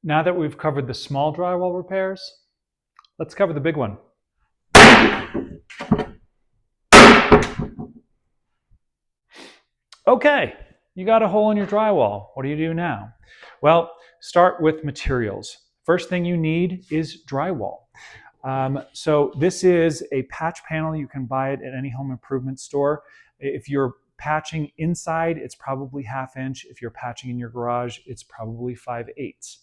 Now that we've covered the small drywall repairs, let's cover the big one. Okay, you got a hole in your drywall. What do you do now? Well, start with materials. First thing you need is drywall. So this is a patch panel. You can buy it at any home improvement store. If you're patching inside, it's probably 1/2 inch. If you're patching in your garage, it's probably 5/8.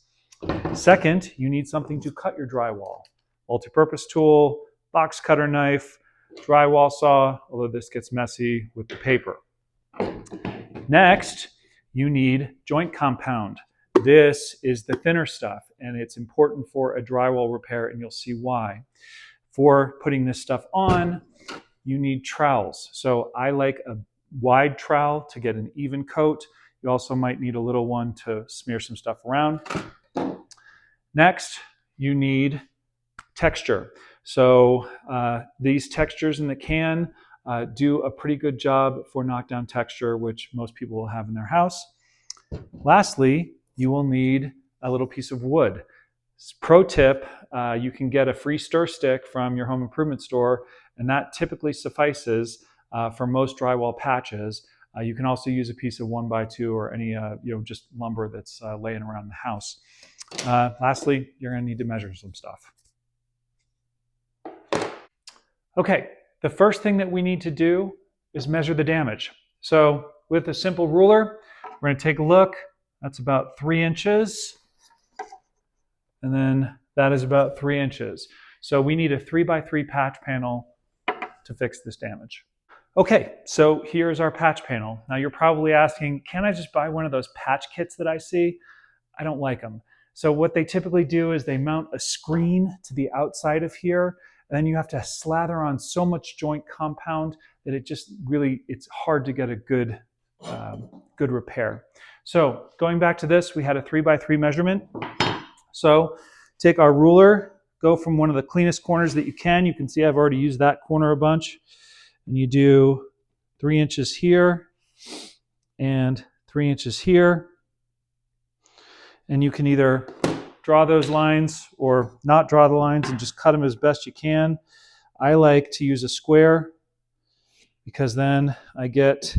Second, you need something to cut your drywall. Multi-purpose tool, box cutter knife, drywall saw, although this gets messy with the paper. Next, you need joint compound. This is the thinner stuff, and it's important for a drywall repair, and you'll see why. For putting this stuff on, you need trowels. So I like a wide trowel to get an even coat. You also might need a little one to smear some stuff around. Next, you need texture. So these textures in the can do a pretty good job for knockdown texture, which most people will have in their house. Lastly, you will need a little piece of wood. Pro tip, you can get a free stir stick from your home improvement store, and that typically suffices for most drywall patches. You can also use a piece of 1x2 or any just lumber that's laying around the house. Lastly, you're going to need to measure some stuff. Okay, the first thing that we need to do is measure the damage. So with a simple ruler, we're going to take a look. That's about 3 inches. And then that is about 3 inches. So we need a 3x3 patch panel to fix this damage. Okay, so here's our patch panel. Now you're probably asking, can I just buy one of those patch kits that I see? I don't like them. So what they typically do is they mount a screen to the outside of here, and then you have to slather on so much joint compound that it just really, it's hard to get a good repair. So going back to this, we had a 3x3 measurement. So take our ruler, go from one of the cleanest corners that you can. You can see I've already used that corner a bunch. And you do 3 inches here and 3 inches here. And you can either draw those lines or not draw the lines and just cut them as best you can. I like to use a square because then I get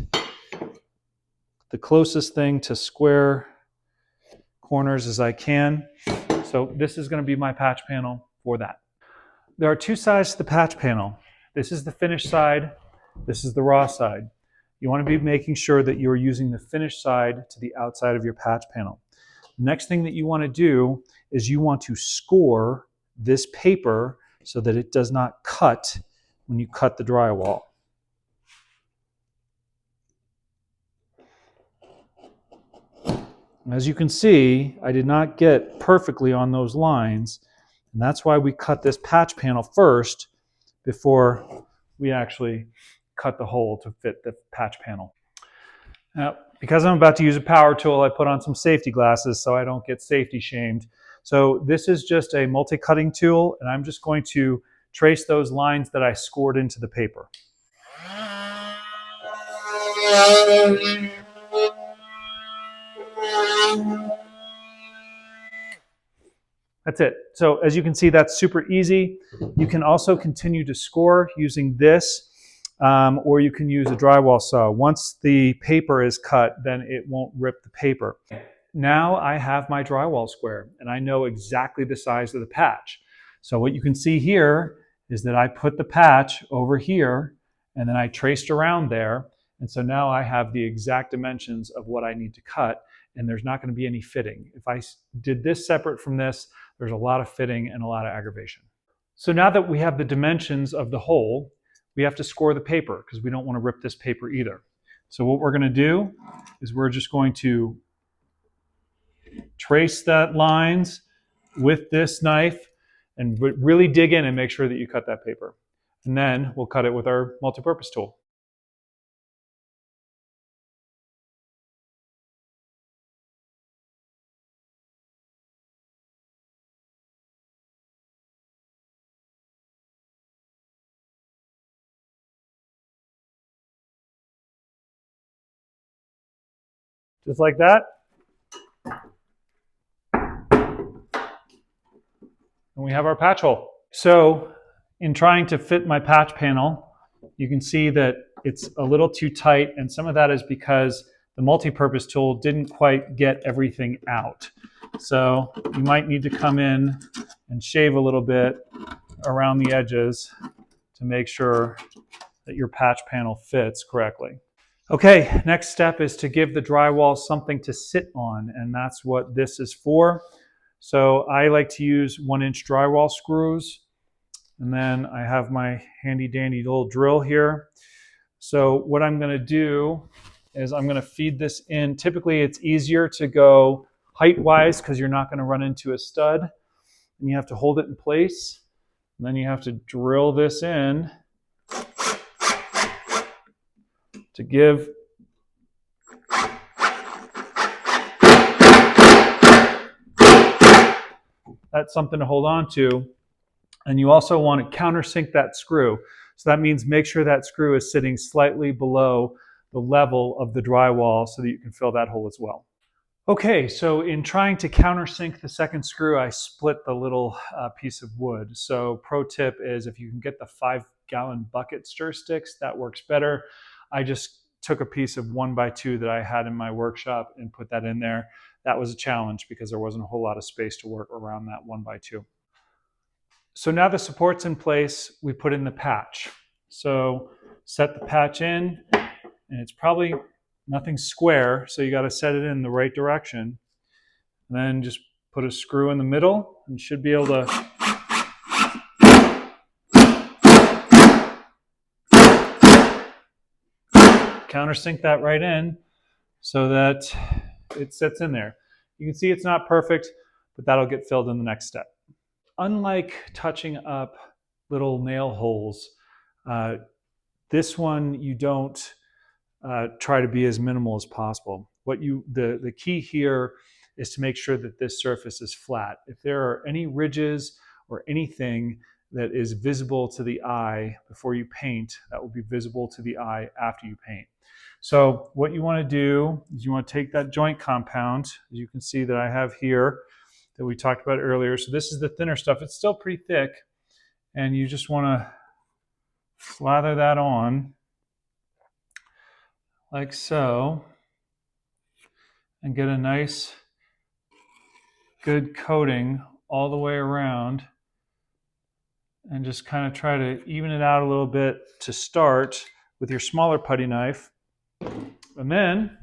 the closest thing to square corners as I can. So this is going to be my patch panel for that. There are 2 sides to the patch panel. This is the finished side. This is the raw side. You want to be making sure that you're using the finished side to the outside of your patch panel. Next thing that you want to do is you want to score this paper so that it does not cut when you cut the drywall. As you can see, I did not get perfectly on those lines, and that's why we cut this patch panel first before we actually cut the hole to fit the patch panel. Now, because I'm about to use a power tool, I put on some safety glasses so I don't get safety shamed. So this is just a multi-cutting tool, and I'm just going to trace those lines that I scored into the paper. That's it. So as you can see, that's super easy. You can also continue to score using this, or you can use a drywall saw. Once the paper is cut, then it won't rip the paper. Now I have my drywall square, and I know exactly the size of the patch. So what you can see here is that I put the patch over here, and then I traced around there. And so now I have the exact dimensions of what I need to cut, and there's not going to be any fitting. If I did this separate from this, there's a lot of fitting and a lot of aggravation. So now that we have the dimensions of the hole, we have to score the paper because we don't want to rip this paper either. So what we're going to do is we're just going to trace that lines with this knife and really dig in and make sure that you cut that paper. And then we'll cut it with our multi-purpose tool. Just like that. and we have our patch hole. So in trying to fit my patch panel, you can see that it's a little too tight, and some of that is because the multi-purpose tool didn't quite get everything out. So you might need to come in and shave a little bit around the edges to make sure that your patch panel fits correctly. Okay, next step is to give the drywall something to sit on, and that's what this is for. So I like to use 1-inch drywall screws, and then I have my handy dandy little drill here. So what I'm going to do is I'm going to feed this in. Typically it's easier to go height-wise because you're not going to run into a stud, and you have to hold it in place, and then you have to drill this in to give that something to hold on to. And you also want to countersink that screw. So that means make sure that screw is sitting slightly below the level of the drywall so that you can fill that hole as well. Okay, so in trying to countersink the second screw, I split the little piece of wood. So pro tip is if you can get the 5-gallon bucket stir sticks, that works better. I just took a piece of 1x2 that I had in my workshop and put that in there. That was a challenge because there wasn't a whole lot of space to work around that 1x2. So now the support's in place, we put in the patch. So set the patch in, and it's probably nothing square, so you got to set it in the right direction. And then just put a screw in the middle and should be able to countersink that right in so that it sits in there. You can see it's not perfect, but that'll get filled in the next step. Unlike touching up little nail holes, this one you don't try to be as minimal as possible. The key here is to make sure that this surface is flat. If there are any ridges or anything that is visible to the eye before you paint, that will be visible to the eye after you paint. So what you want to do is you want to take that joint compound, as you can see that I have here, that we talked about earlier. So this is the thinner stuff. It's still pretty thick, and you just want to slather that on like so and get a nice good coating all the way around, and just kind of try to even it out a little bit to start with your smaller putty knife. And then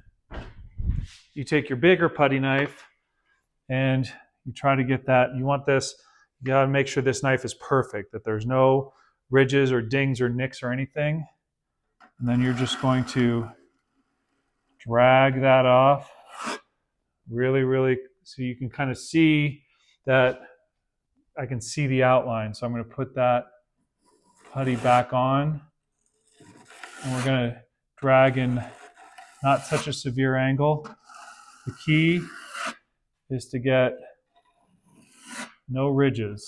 you take your bigger putty knife and you try to get that. You want this, you got to make sure this knife is perfect, that there's no ridges or dings or nicks or anything. And then you're just going to drag that off really, so you can kind of see that. I can see the outline. So I'm going to put that putty back on, and we're going to drag in not such a severe angle. The key is to get no ridges.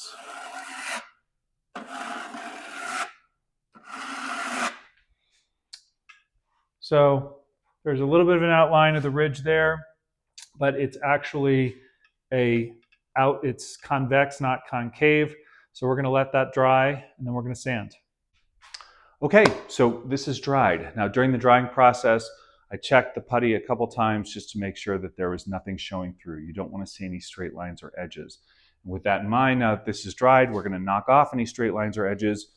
So there's a little bit of an outline of the ridge there, but it's actually it's convex, not concave. So we're going to let that dry, and then we're going to sand. Okay, so this is dried. Now during the drying process, I checked the putty a couple times just to make sure that there was nothing showing through. You don't want to see any straight lines or edges. And with that in mind, now that this is dried, we're going to knock off any straight lines or edges.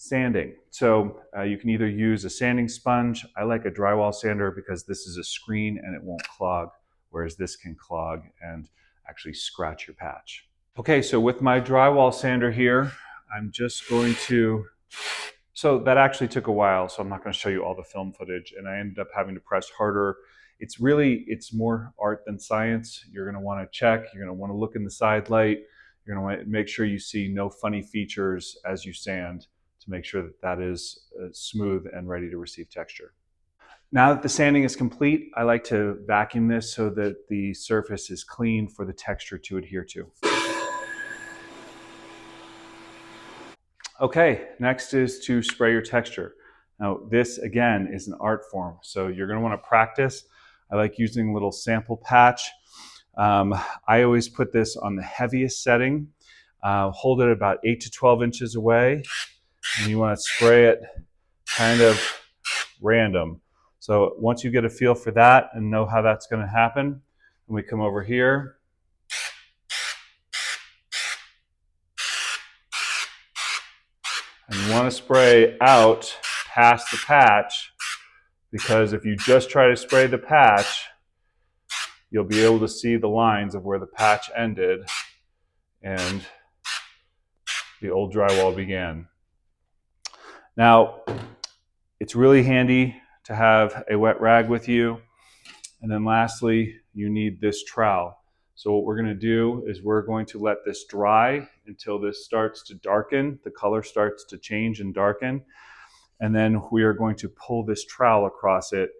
Sanding. So you can either use a sanding sponge. I like a drywall sander because this is a screen and it won't clog, whereas this can clog and actually scratch your patch. Okay, so with my drywall sander here, I'm just going to, so that actually took a while, so I'm not going to show you all the film footage, and I ended up having to press harder. It's more art than science. You're going to want to check, you're going to want to look in the side light, you're going to want to make sure you see no funny features as you sand to make sure that that is smooth and ready to receive texture. Now that the sanding is complete, I like to vacuum this so that the surface is clean for the texture to adhere to. Okay, next is to spray your texture. Now this again is an art form, so you're going to want to practice. I like using a little sample patch. I always put this on the heaviest setting. Hold it about 8 to 12 inches away, and you want to spray it kind of random. So once you get a feel for that and know how that's going to happen, and we come over here, and you want to spray out past the patch, because if you just try to spray the patch, you'll be able to see the lines of where the patch ended and the old drywall began. Now, it's really handy to have a wet rag with you. And then lastly, you need this trowel. So what we're going to do is we're going to let this dry until this starts to darken. The color starts to change and darken. And then we are going to pull this trowel across it.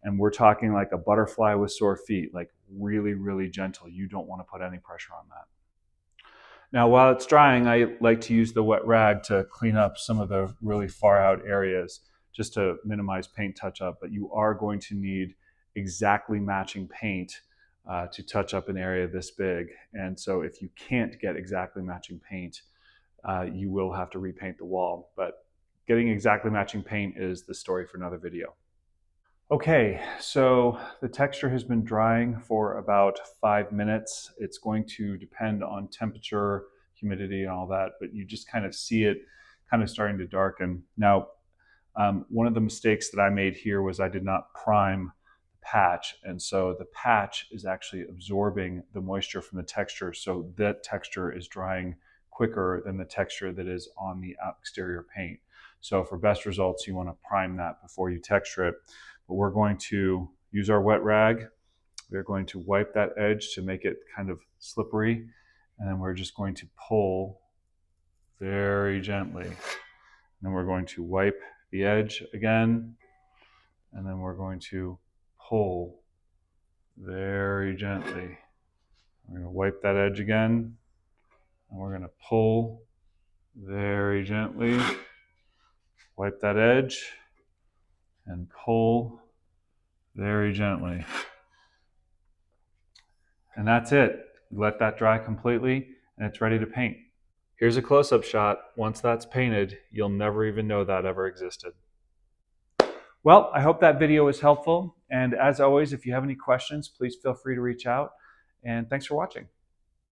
And we're talking like a butterfly with sore feet, like really, really gentle. You don't want to put any pressure on that. Now, while it's drying, I like to use the wet rag to clean up some of the really far out areas just to minimize paint touch up. But you are going to need exactly matching paint to touch up an area this big. And so if you can't get exactly matching paint, you will have to repaint the wall. But getting exactly matching paint is the story for another video. Okay, so the texture has been drying for about 5 minutes. It's going to depend on temperature, humidity, and all that, but you just kind of see it kind of starting to darken. Now, one of the mistakes that I made here was I did not prime the patch, and so the patch is actually absorbing the moisture from the texture, so that texture is drying quicker than the texture that is on the exterior paint. So for best results, you want to prime that before you texture it. But we're going to use our wet rag. We're going to wipe that edge to make it kind of slippery. And then we're just going to pull very gently. And then we're going to wipe the edge again. And then we're going to pull very gently. We're going to wipe that edge again. And we're going to pull very gently. Wipe that edge. And pull very gently. And that's it. Let that dry completely and it's ready to paint. Here's a close-up shot. Once that's painted, you'll never even know that ever existed. Well, I hope that video was helpful. And as always, if you have any questions, please feel free to reach out. And thanks for watching.